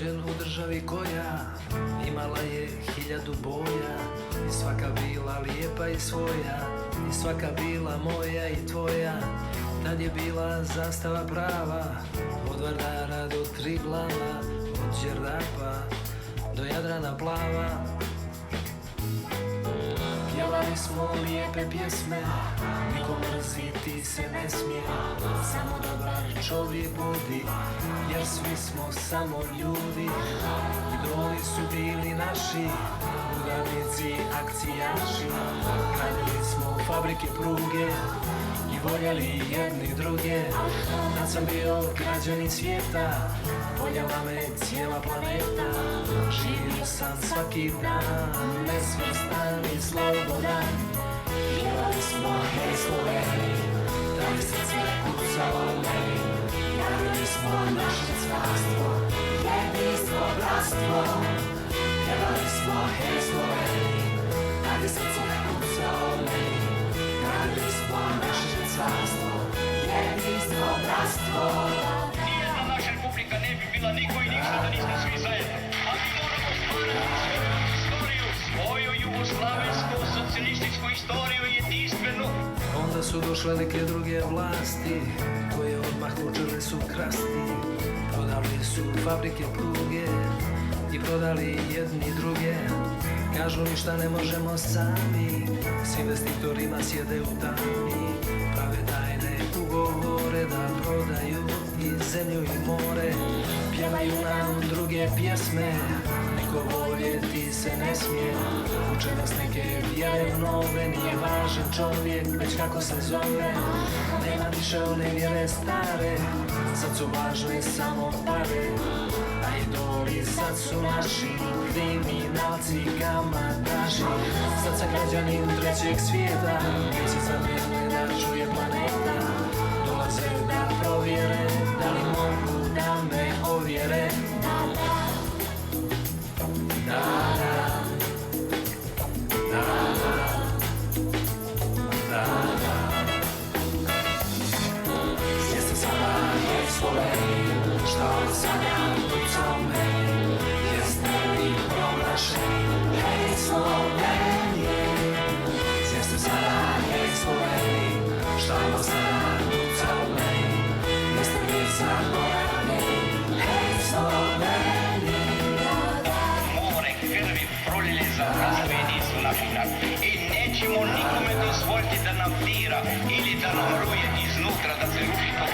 rođen u državi koja imala je 1000 boja i svaka bila lijepa i svoja, i svaka bila moja i tvoja. Tad je bila zastava prava, od Vardara do Triglava, od Đerdapa do Jadrana plava. Pjevali smo lijepe pjesme, niko mrziti se ne smije, samo dobar čovjek budi, jer svi smo samo ljudi. Idoli su bili naši, udarnici, akcijaši, gradili smo fabrike, pruge i voljeli jedni druge. Tad sam bio građanin svijeta, voljela me cijela planeta. Živio sam svaki dan, nesvrstan i slobodan. Pjevali smo hej Sloveni, da li srce kucalo meni. Gradili smo naše carstvo, jedinstvo, bratstvo. Pjevali smo hej Sloveni, da li srce kucalo meni. Gradili smo naše carstvo, jedinstvo, bratstvo. Nijedna naša republika ne bi bila niko i ništa da nismo svi zajedno. A mi moramo stvarati istoriju, svoju jugoslavensku socijalističku istoriju jedinstvenu. Onda su došle neke druge vlasti, koje odmah počele su krasti. Prodali su fabrike, pruge i prodali jedni druge. Kažu ništa ne možemo sami, s investitorima sjede u tami. Prave tajne ugovore da prodaju i zemlju i more. Pjevaju nam druge pjesme, niko voljeti se ne smije. Uče nas neke vjere nove, nije važan čovjek, već kako se zove. Nema više one vjere stare, sad su važne samo pare. A idoli sad su naši, kriminalci, kamataši. Sad sam građanin trećeg svijeta, gdje se sad ne da čuje planeta. Dolaze da provjere, da li mogu da me ovjere. Jeste sada hej Sloveni, šta sanjam kucao meni. Jeste li proglašeni hej Sloveni? Jeste sada hej Sloveni, šta sanjam kucao meni. Jeste li zaboravljeni hej Sloveni? More krvi prolili za razvoj jedinstvo naših naroda. I nećemo nikome dozvoliti da nam dira ili da nam ruje iznutra, da se ruši to